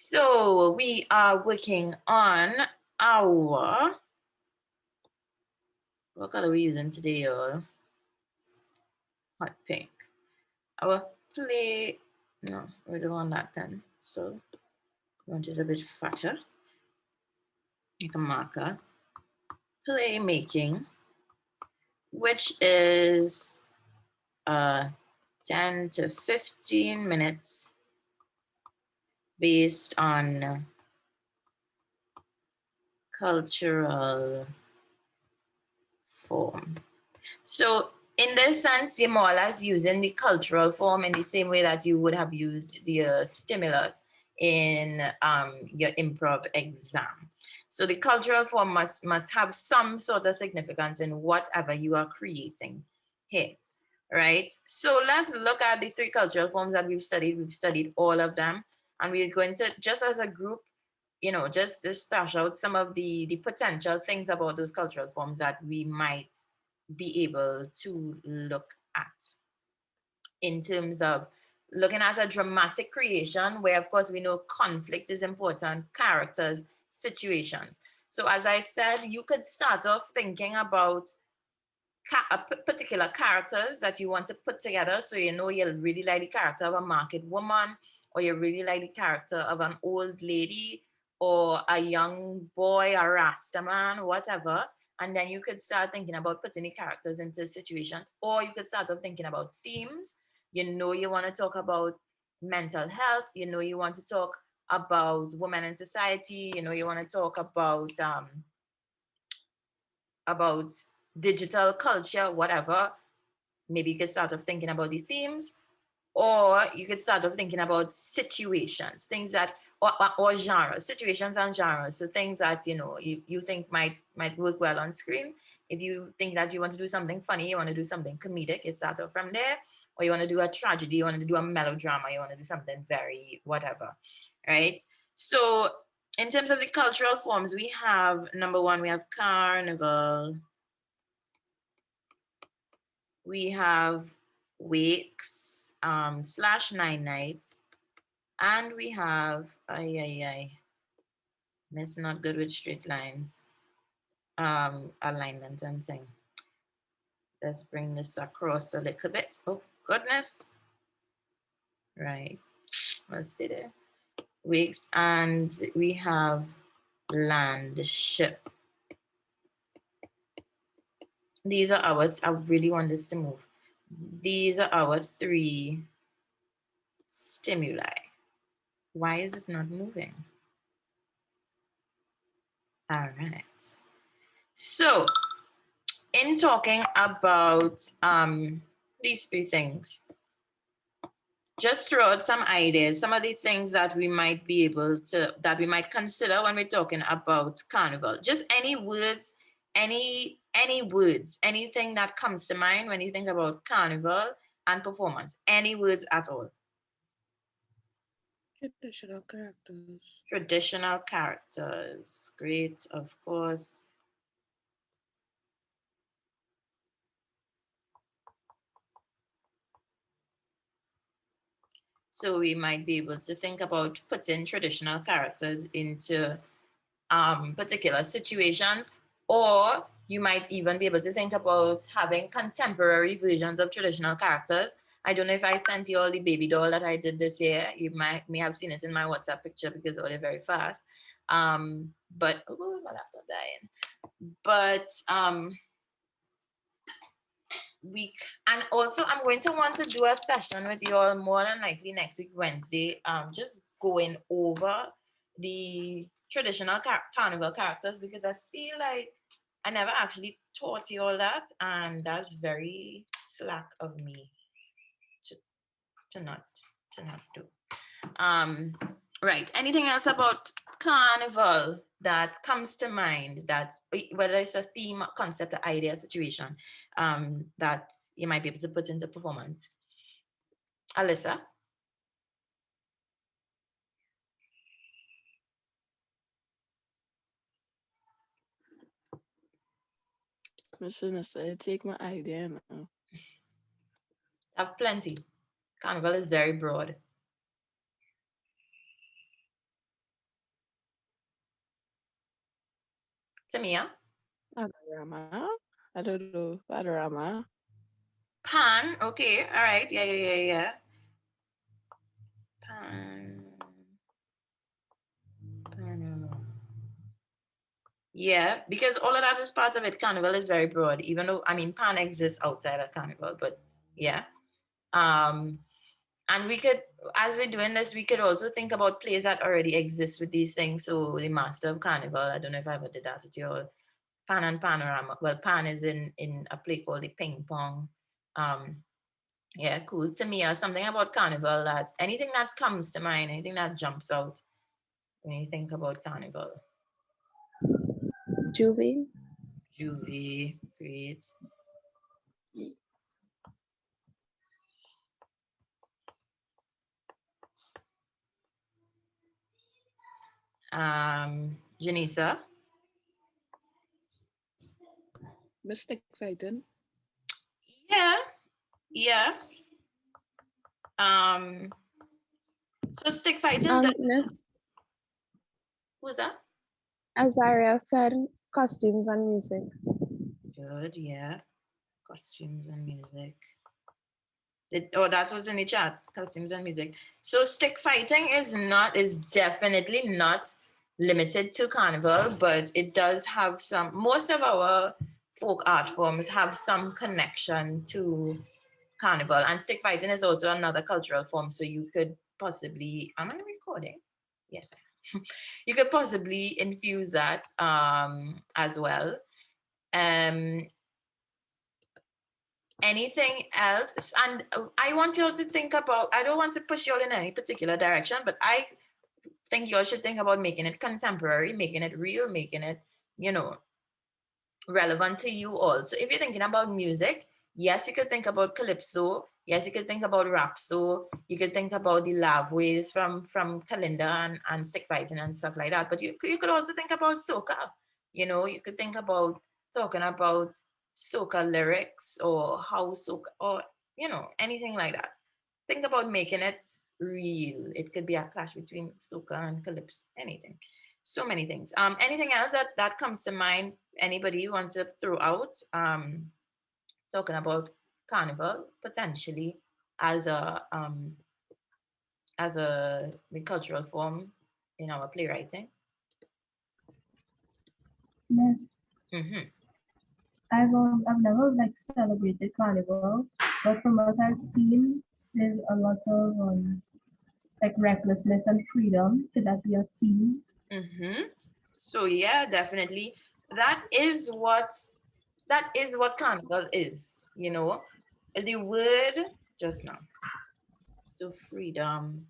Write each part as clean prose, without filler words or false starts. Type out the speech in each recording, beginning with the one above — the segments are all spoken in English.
So we are working on our, what color are we using today, y'all? Hot pink. Our no, we don't want that then. So we want it a bit fatter. Make a marker. Playmaking, which is 10 to 15 minutes based on cultural form. So in this sense, you're more or less using the cultural form in the same way that you would have used the stimulus in your improv exam. So the cultural form must have some sort of significance in whatever you are creating here, right? So let's look at the 3 cultural forms that we've studied. We've studied all of them, and we're going to, just as a group, you know, just stash out some of the potential things about those cultural forms that we might be able to look at in terms of looking at a dramatic creation where, of course, we know conflict is important, characters, situations. So as I said, you could start off thinking about particular characters that you want to put together. So you know you really like the character of a market woman, or you really like the character of an old lady, or a young boy, a Rasta man, whatever. And then you could start thinking about putting the characters into situations, or you could start off thinking about themes. You know you want to talk about mental health. You know you want to talk about women in society. You know you want to talk about digital culture, whatever. Maybe you could start off thinking about the themes, or you could start off thinking about situations, things that, or genres, situations and genres. So things that, you know, you think might work well on screen. If you think that you want to do something funny, you want to do something comedic, you start off from there. Or you want to do a tragedy, you want to do a melodrama, you want to do something very whatever, right? So in terms of the cultural forms, we have, number 1, we have carnival. We have wakes, / 9 nights, and we have, it's not good with straight lines, alignment and thing. Let's bring this across a little bit. Oh, goodness. Right. Let's see there. Wakes, and we have land, ship. These are ours. I really want this to move. These are our 3 stimuli. Why is it not moving? All right. So in talking about these 3 things, just throw out some ideas, some of the things that we might be able to, that we might consider when we're talking about carnival. Just any words, any words, anything that comes to mind when you think about carnival and performance, any words at all. Traditional characters. Traditional characters, great, of course. So we might be able to think about putting traditional characters into particular situations, or you might even be able to think about having contemporary versions of traditional characters. I don't know if I sent you all the baby doll that I did this year. You may have seen it in my WhatsApp picture because it ordered very fast. But oh, my laptop dying. But and also I'm going to want to do a session with you all more than likely next week, Wednesday, just going over the traditional carnival characters, because I feel like I never actually taught you all that, and that's very slack of me to not do. Right, anything else about carnival that comes to mind, that whether it's a theme, concept, or idea, situation, that you might be able to put into performance? Alyssa? Machine said, take my idea now. I have plenty. Carnival is very broad. Tamia? Panorama. I don't know. Panorama. Pan. Okay. All right. Yeah. Pan. Pan. Yeah, because all of that is part of it. Carnival is very broad, even though I mean Pan exists outside of Carnival, but yeah. Um, and we could, as we're doing this, we could also think about plays that already exist with these things. So the Master of Carnival. I don't know if I ever did that with you. Pan and Panorama. Well, Pan is in a play called the Ping Pong. Um, yeah, cool. To me, something about Carnival that anything that comes to mind, anything that jumps out when you think about Carnival. Juvie. Juvie, great. Janisa. Mystic fighting. Yeah, yeah. Um, so stick fighting. Miss Who's that? Azaria said costumes and music. Good, yeah. Costumes and music. That was in the chat. Costumes and music. So stick fighting is definitely not limited to Carnival, but it does have some. Most of our folk art forms have some connection to Carnival, and stick fighting is also another cultural form. So you could possibly. Am I recording? Yes. You could possibly infuse that as well. Anything else? And I want you all to think about, I don't want to push you all in any particular direction, but I think you all should think about making it contemporary, making it real, making it, relevant to you all. So if you're thinking about music, yes, you could think about calypso. Yes, you could think about rapso. You could think about the love ways from Kalinda and stick fighting and stuff like that. But you could also think about soca. You could think about talking about soca lyrics or how soca or anything like that. Think about making it real. It could be a clash between soca and calypso. Anything. So many things. Anything else that comes to mind? Anybody wants to throw out? Talking about carnival potentially as a the cultural form in our playwriting. Yes. Mm-hmm. I've never like celebrated carnival, but from what I've seen, there's a lot of like recklessness and freedom. Could that be a theme? Mm-hmm. So yeah, definitely. That is what carnival is, The word just now. So freedom.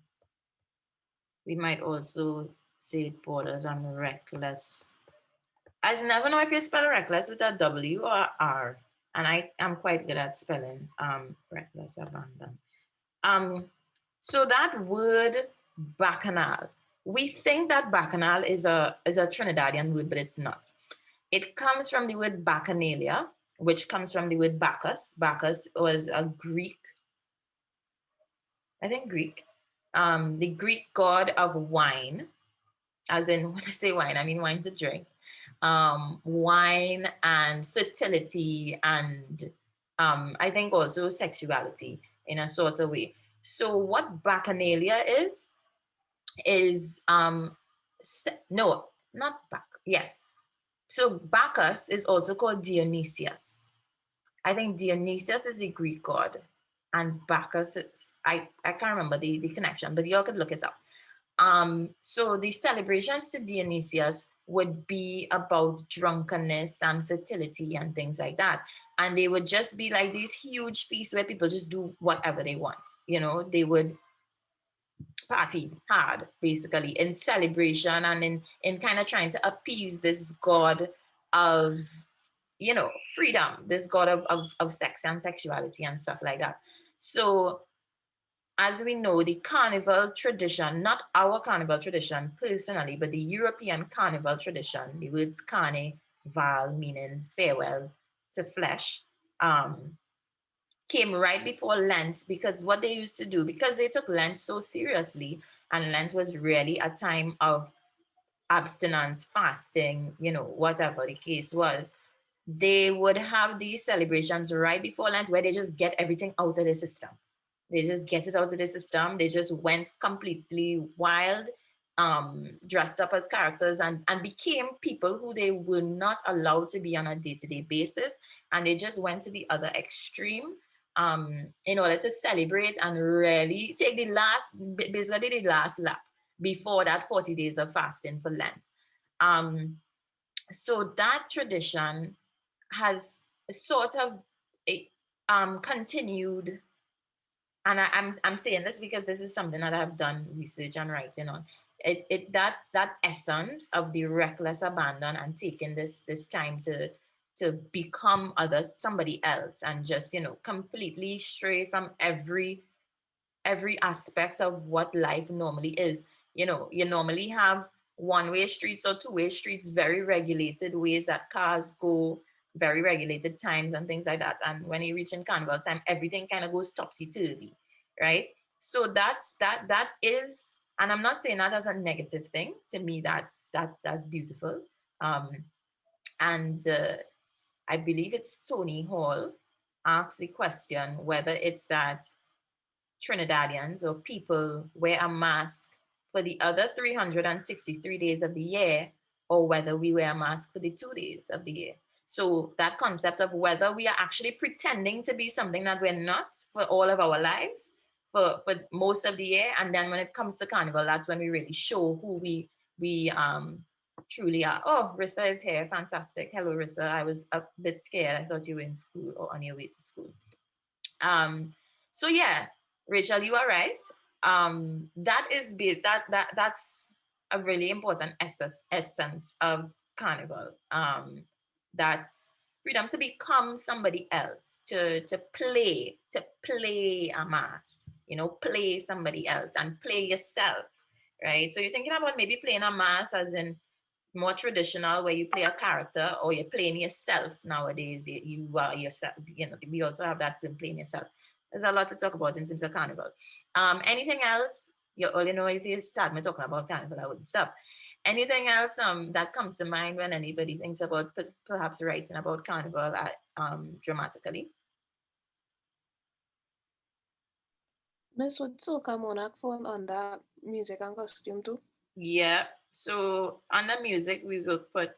We might also say it borders on reckless. I never know if you spell reckless with a W or R. And I'm quite good at spelling reckless, abandon. So that word bacchanal, we think that bacchanal is a Trinidadian word, but it's not. It comes from the word bacchanalia, which comes from the word Bacchus. Bacchus was a Greek, I think Greek, the Greek god of wine, as in when I say wine, I mean wine to drink. Wine and fertility and I think also sexuality in a sort of way. So what bacchanalia is no, not back. Yes. So Bacchus is also called Dionysius. I think Dionysius is the Greek god, and Bacchus is I can't remember the connection, but y'all could look it up. So the celebrations to Dionysius would be about drunkenness and fertility and things like that. And they would just be like these huge feasts where people just do whatever they want. They would party hard, basically, in celebration and in kind of trying to appease this god of, freedom, this god of sex and sexuality and stuff like that. So as we know, the carnival tradition, not our carnival tradition personally, but the European carnival tradition, the words carnival meaning farewell to flesh, came right before Lent, because what they used to do, because they took Lent so seriously, and Lent was really a time of abstinence, fasting, you know, whatever the case was, they would have these celebrations right before Lent where they just get everything out of the system. They just get it out of the system. They just went completely wild, dressed up as characters and became people who they were not allowed to be on a day-to-day basis. And they just went to the other extreme in order to celebrate and really take basically the last lap before that 40 days of fasting for Lent. So that tradition has sort of continued, and I'm saying this because this is something that I've done research and writing on. That's that essence of the reckless abandon and taking this time to become somebody else and just, you know, completely stray from every aspect of what life normally is. You know, you normally have one-way streets or two-way streets, very regulated ways that cars go, very regulated times and things like that. And when you reach in carnival time, everything kind of goes topsy-turvy, right? So that is, and I'm not saying that as a negative thing. To me, that's beautiful. And I believe it's Tony Hall asks the question whether it's that Trinidadians or people wear a mask for the other 363 days of the year, or whether we wear a mask for the 2 days of the year. So that concept of whether we are actually pretending to be something that we're not for all of our lives, for most of the year, and then when it comes to carnival, that's when we really show who we truly are. Oh, Rissa is here, fantastic. Hello, Rissa. I was a bit scared. I thought you were in school or on your way to school. So yeah, Rachel, you are right. That is that's a really important essence of carnival. That freedom to become somebody else, to play a mass, you know, play somebody else and play yourself, right? So you're thinking about maybe playing a mass as in more traditional where you play a character, or you're playing yourself nowadays. You are yourself, you know, we also have that in playing yourself. There's a lot to talk about in terms of carnival. Anything else? You know, if you start me talking about carnival, I wouldn't stop. Anything else that comes to mind when anybody thinks about perhaps writing about carnival dramatically? Miss, would Soca Monarch fall under music and costume too? Yeah. So under music, we will put,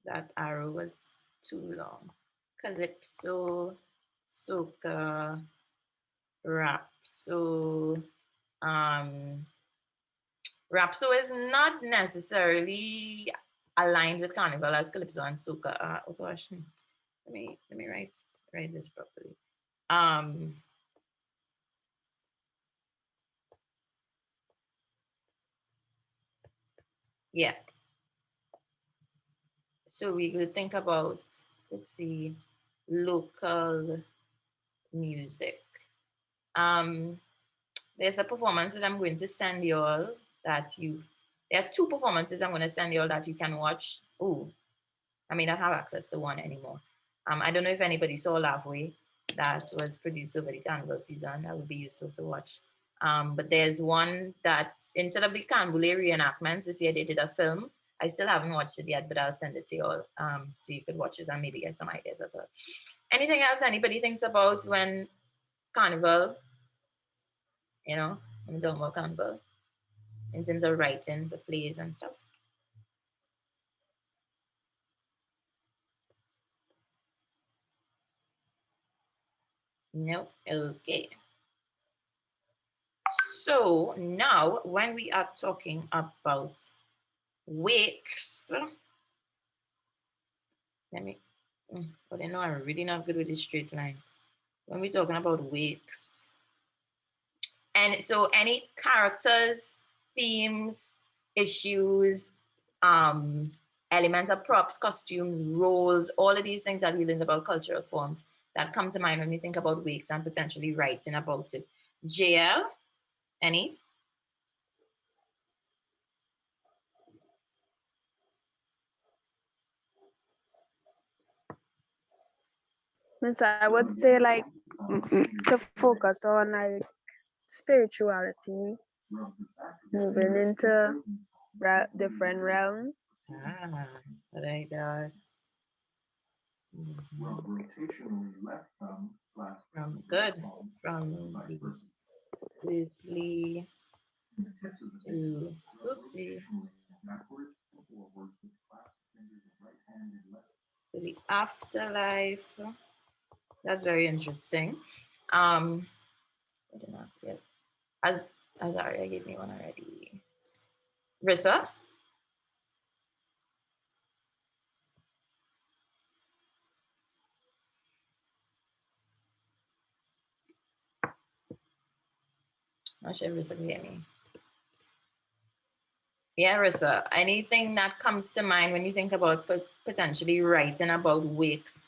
that arrow was too long. Calypso, soca, rap. So Rapso is not necessarily aligned with carnival as calypso and soca. Oh gosh, let me write this properly. Yeah. So we could think about, let's see, local music. There's a performance that I'm going to send you all there are two performances I'm going to send you all that you can watch. Oh, I may not have access to one anymore. I don't know if anybody saw Laughway that was produced over the carnival season. That would be useful to watch. But there's one that, instead of the Canboulay reenactments, this year they did a film. I still haven't watched it yet, but I'll send it to you all so you could watch it and maybe get some ideas as well. Anything else anybody thinks about when carnival, you know, when we talk about carnival, in terms of writing the plays and stuff? No? Okay. So now when we are talking about wakes, but I know I'm really not good with the straight lines. When we're talking about wakes, and so any characters, themes, issues, elements of props, costumes, roles, all of these things that we learned about cultural forms that come to mind when we think about wakes and potentially writing about it. JL, any? Miss, I would say like to focus on like spirituality Moving into different realms. Ah, like that. From good, from the loosely to oopsie to the afterlife. That's very interesting. I did not see it. As Aria gave me one already. Rissa? Not sure if Rissa can hear me. Yeah, Rissa, anything that comes to mind when you think about potentially writing about wakes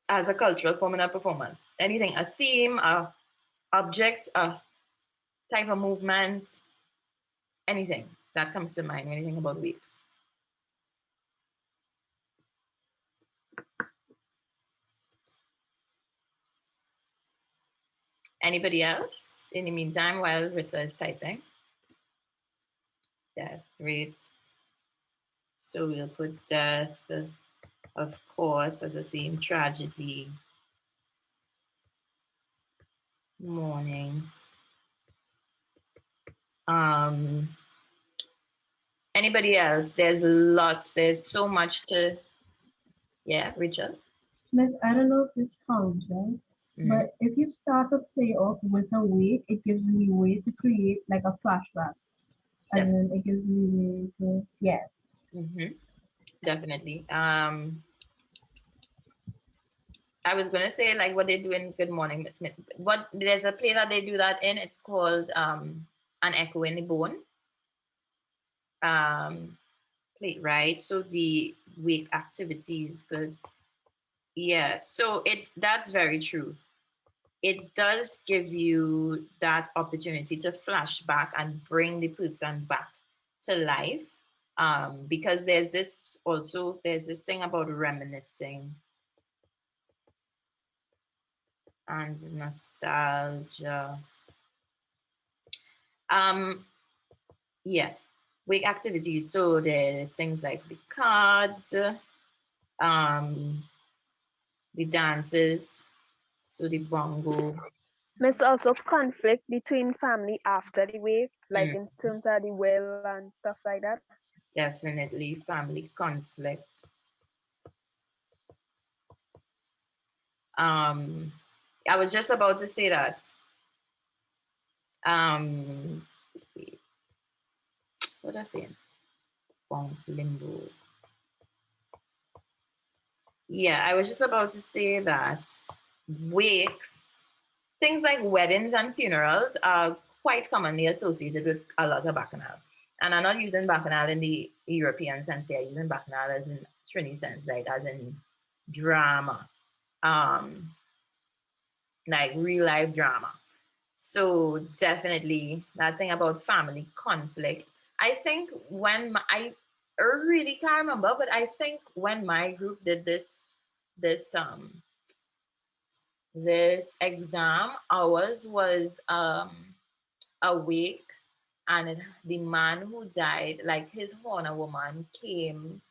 as a cultural form in a performance? Anything, a theme, a object, a type of movement, anything that comes to mind when you think about wakes? Anybody else? In the meantime, while Rissa is typing. Death, great. So we'll put death, of course, as a theme, tragedy, mourning. Anybody else? There's lots, there's so much to, yeah, Richard? Miss, I don't know if this counts, right? But if you start a play off with a wake, it gives me way to create like a flashback. Yep. And then it gives me way to, yeah. Definitely. I was gonna say like what they do in Good Morning Miss Smith. What there's a play that they do that in. It's called An Echo in the Bone. Play, right? So the wake activity is good. Yeah. So that's very true. It does give you that opportunity to flash back and bring the person back to life. Because there's this thing about reminiscing and nostalgia. Yeah, wake activities. So there's things like the cards, the dances, so the bongo. There's also conflict between family after the wake, like in terms of the will and stuff like that. Definitely family conflict. I was just about to say that. What I saying? Limbo. Yeah, I was just about to say that wakes, things like weddings and funerals are quite commonly associated with a lot of bacchanal. And I'm not using bacchanal in the European sense here, I'm using bacchanal as in Trini sense, like as in drama, like real life drama. So definitely that thing about family conflict. I think I really can't remember, but I think when my group did this exam, ours was a week, and the man who died, like his honor woman came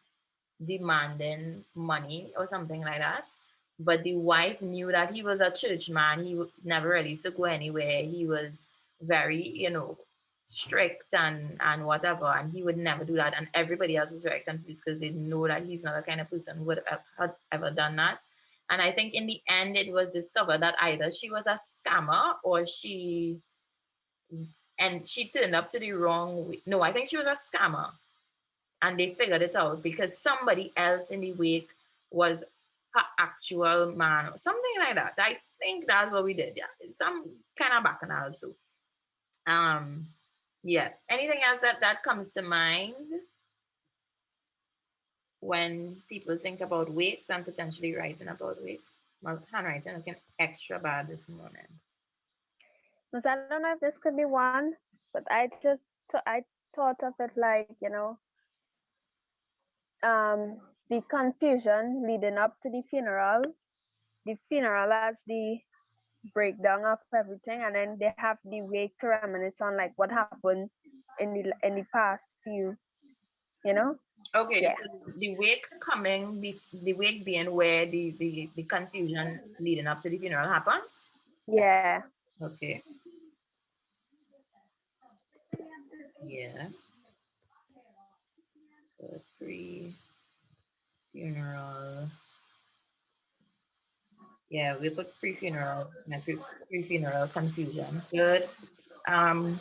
demanding money or something like that. But the wife knew that he was a church man. He never really used to go anywhere. He was very, strict and whatever, and he would never do that. And everybody else is very confused because they know that he's not the kind of person who would have ever done that. And I think in the end, it was discovered that either she was a scammer or she turned up to the wrong. No, I think she was a scammer, and they figured it out because somebody else in the wake was her actual man or something like that. I think that's what we did. Yeah, some kind of bacchanal. So, yeah. Anything else that comes to mind when people think about wakes and potentially writing about wakes? My handwriting looking extra bad this morning. Because I don't know if this could be one, but I thought of it like, the confusion leading up to the funeral as the breakdown of everything, and then they have the wake to reminisce on like what happened in the past few, you know. Okay, Yeah. so the wake coming, the wake being where the confusion leading up to the funeral happens. Yeah. Okay. Yeah. So pre-funeral. Yeah, we put pre-funeral, pre-funeral confusion. Good. Um,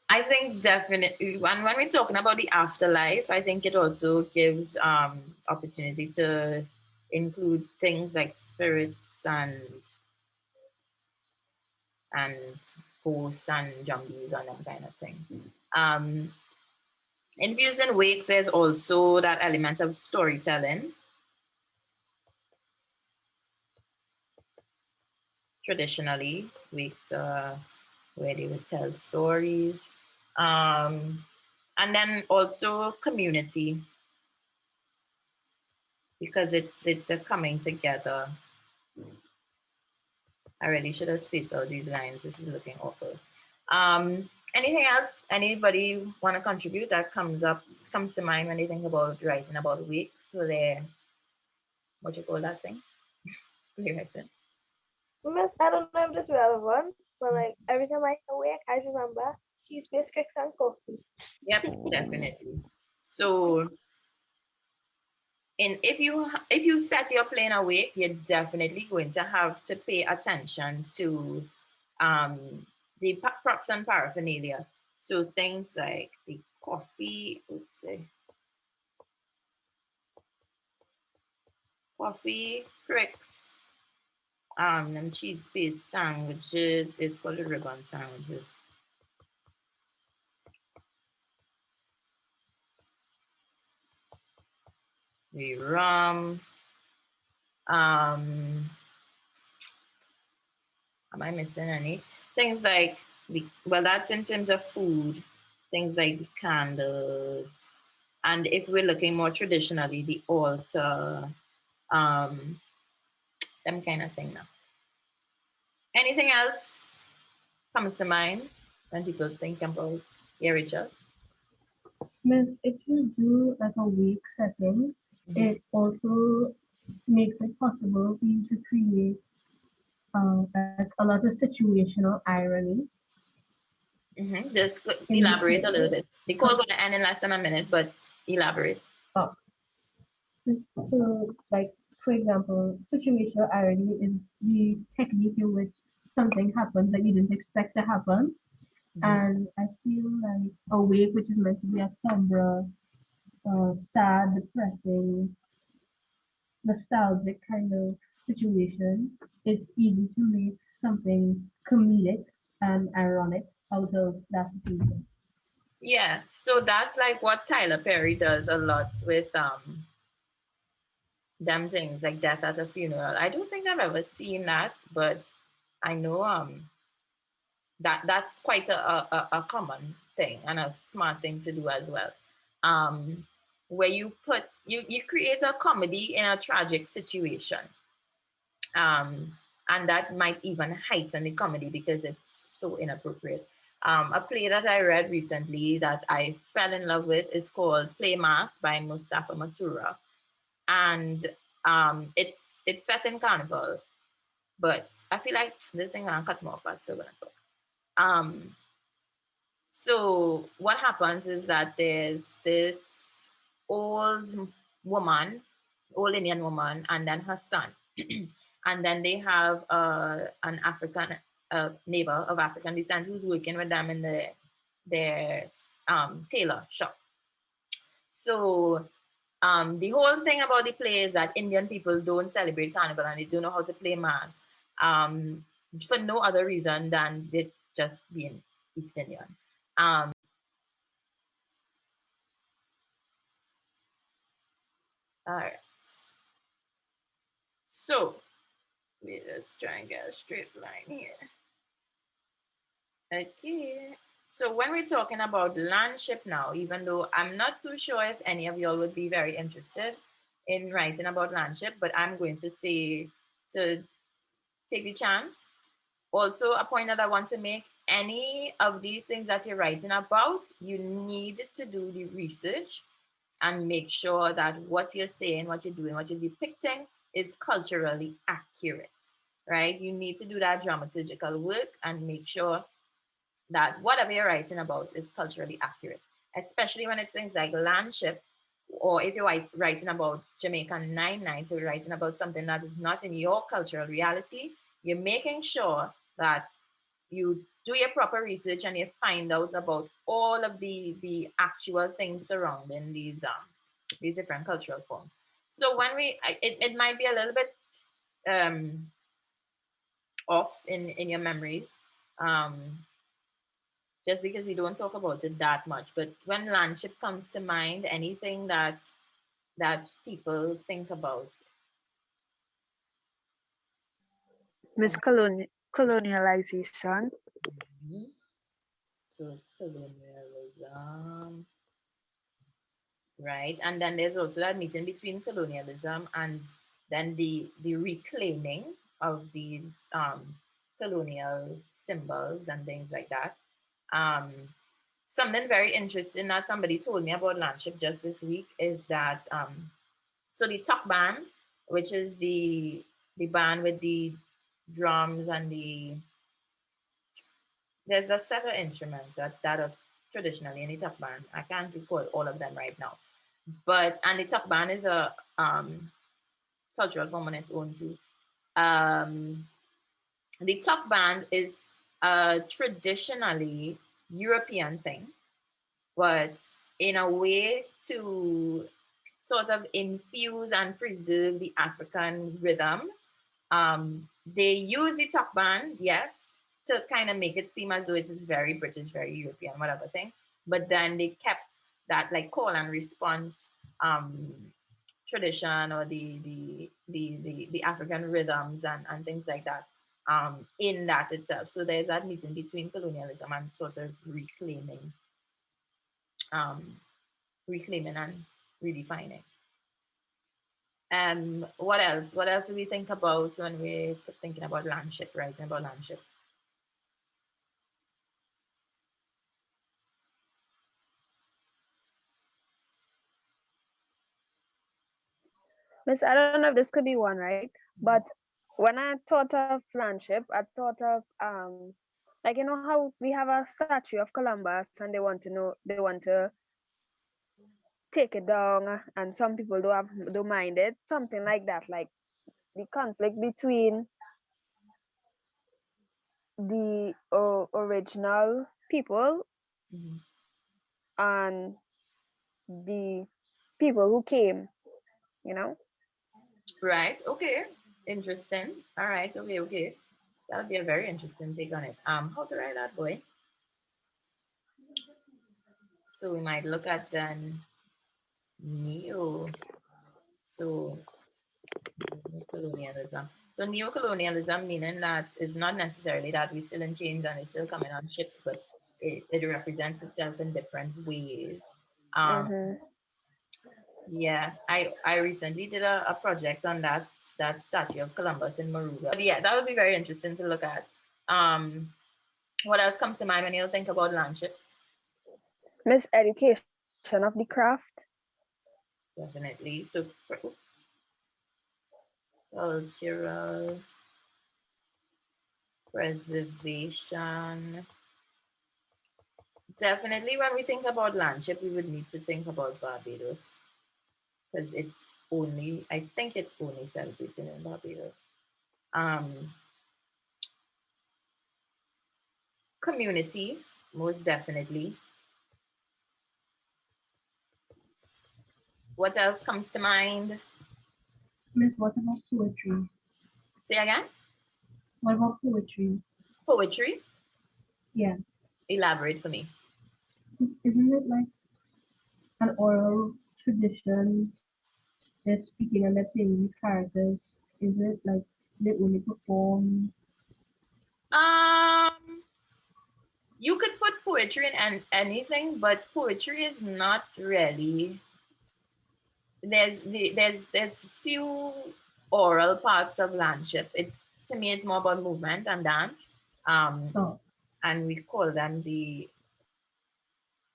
I think definitely, and when we're talking about the afterlife, I think it also gives opportunity to include things like spirits and ghosts and zombies and that kind of thing. Um, Infusing wakes, there's also that element of storytelling. Traditionally, wakes are where they would tell stories. And then also community, because it's a coming together. I really should have spaced out these lines. This is looking awful. Anything else? Anybody want to contribute that comes to mind when they think about writing about weeks? So they, what you call that thing? Rewriting. Miss, I don't know if this is relevant, but like every time I awake, I remember cheese biscuits and coffee. Yep, definitely. So if you set your plane awake, you're definitely going to have to pay attention to the props and paraphernalia. So things like the coffee cricks, and cheese-based sandwiches. It's called the ribbon sandwiches. The rum. Am I missing any? Things like that's in terms of food. Things like the candles, and if we're looking more traditionally, the altar, them kind of thing. Now, anything else comes to mind when people think about Richard? Miss, if you do like a week setting, it also makes it possible for you to create like a lot of situational irony. Just in elaborate a the little bit. The call going to end in less than a minute, but elaborate. oh, so like for example, situational irony is the technique in which something happens that you didn't expect to happen. And I feel like a wake, which is meant to be a somber, sad, depressing, nostalgic kind of situation, it's easy to make something comedic and ironic out of that situation. Yeah, so that's like what Tyler Perry does a lot with them things like death at a funeral. I don't think I've ever seen that, but I know that's quite a common thing and a smart thing to do as well. Where you create a comedy in a tragic situation. And that might even heighten the comedy because it's so inappropriate. A play that I read recently that I fell in love with is called Playmaking by Mustafa Matura, and it's set in Carnival, but I feel like this thing gonna cut me off. I'm still gonna talk. So what happens is that there's this old woman, old Indian woman, and then her son. And then they have an African neighbor of African descent who's working with them in their tailor shop. So the whole thing about the play is that Indian people don't celebrate Carnival and they don't know how to play mass for no other reason than it just being East Indian. All right. So let's try and get a straight line here. Okay. So when we're talking about landship now, even though I'm not too sure if any of y'all would be very interested, in writing about landship, but I'm going to say to take the chance. Also, a point that I want to make, any of these things that you're writing about, you need to do the research and make sure that what you're saying, what you're doing, what you're depicting is culturally accurate, right? You need to do that dramaturgical work and make sure that whatever you're writing about is culturally accurate, especially when it's things like landship, or if you're writing about Jamaican 99, so you're writing about something that is not in your cultural reality, you're making sure that you do your proper research and you find out about all of the actual things surrounding these different cultural forms. So when it might be a little bit off in your memories, just because we don't talk about it that much. But when landship comes to mind, anything that people think about. Miss Colonialization. Mhm. So colonialism, right? And then there's also that meeting between colonialism and then the reclaiming of these colonial symbols and things like that. Um, Something very interesting that somebody told me about landship just this week is that so the Tuk Band, which is the band with the drums and there's a set of instruments that are traditionally in the Tuk Band. I can't recall all of them right now. But and the Tuk Band is a cultural form on its own too. Um, the Tuk Band is a traditionally European thing, but in a way to sort of infuse and preserve the African rhythms. They use the Tuk Band, yes, to kind of make it seem as though it is very British, very European, whatever thing. But then they kept that like call and response um, tradition or the African rhythms and things like that in that itself. So there's that meeting between colonialism and sort of um, reclaiming and redefining. What else? What else do we think about when we're thinking about landship, writing about landship? Miss, I don't know if this could be one, right? But when I thought of landship, I thought of like you know how we have a statue of Columbus and they want to take it down and some people don't mind it, something like that, like the conflict between the original people Mhm. and the people who came, you know. Right. Okay. Interesting. All right. Okay. Okay. That would be a very interesting take on it. How to write that, boy? So we might look at then neo. So colonialism. So neo-colonialism meaning that it's not necessarily that we're still in chains and it's still coming on ships, but it represents itself in different ways. Um, Mm-hmm. yeah, I recently did a project on that statue of Columbus in Moruga. But yeah, that would be very interesting to look at. Um, what else comes to mind when you think about landships? Miss Education of the craft. Definitely. So cultural preservation. Definitely, when we think about landship, we would need to think about Barbados because I think it's only celebrated in Barbados. Um, Community, most definitely. What else comes to mind? Miss, what about poetry? Say again? What about poetry? Poetry? Yeah. Elaborate for me. Isn't it like an oral tradition? They're speaking and they're playing these characters. Is it like they only perform? Um, you could put poetry in anything, but poetry is not really there's few oral parts of landship. To me it's more about movement and dance. So, And we call them is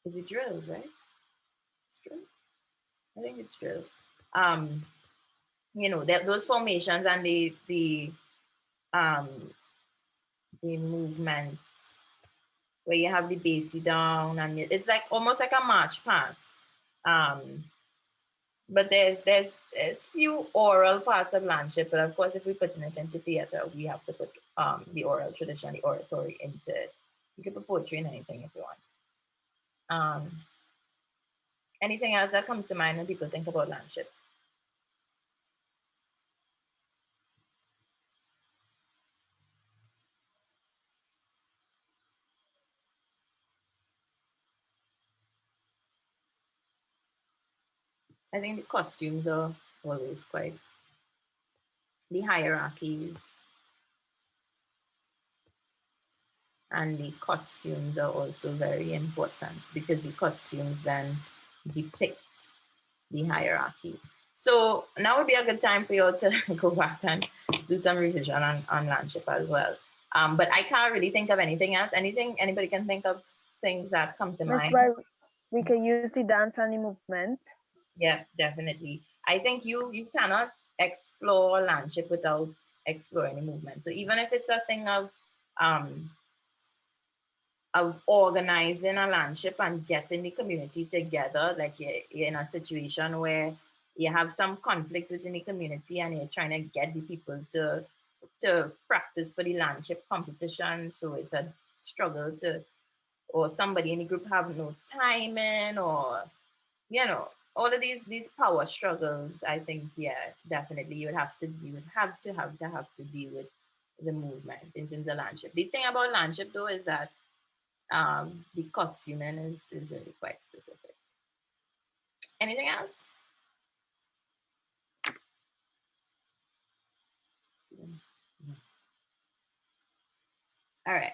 it drills, right? Drills? I think it's drills. Those formations and um the movements where you have the bassy down and it's like almost like a march pass. But there's few oral parts of landship, but of course if we're putting it into theater, we have to put the oral tradition, the oratory into it. You can put poetry in anything if you want. Anything else that comes to mind when people think about landship? I think the costumes are always quite, the hierarchies and the costumes are also very important because the costumes then depict the hierarchy. So now would be a good time for you all to go back and do some revision on landship as well. But I can't really think of anything else. Anybody can think of things that come to That's mind? why we can use the dance and the movement. Yeah, definitely. I think you cannot explore landship without exploring the movement. So even if it's a thing of organizing a landship and getting the community together, like you're in a situation where you have some conflict within the community and you're trying to get the people to practice for the landship competition. So it's a struggle or somebody in the group have no timing, or all of these power struggles. I think, yeah, definitely you would have to deal with the movement in terms of landship. The thing about landship though is that the costuming is really quite specific. Anything else? All right.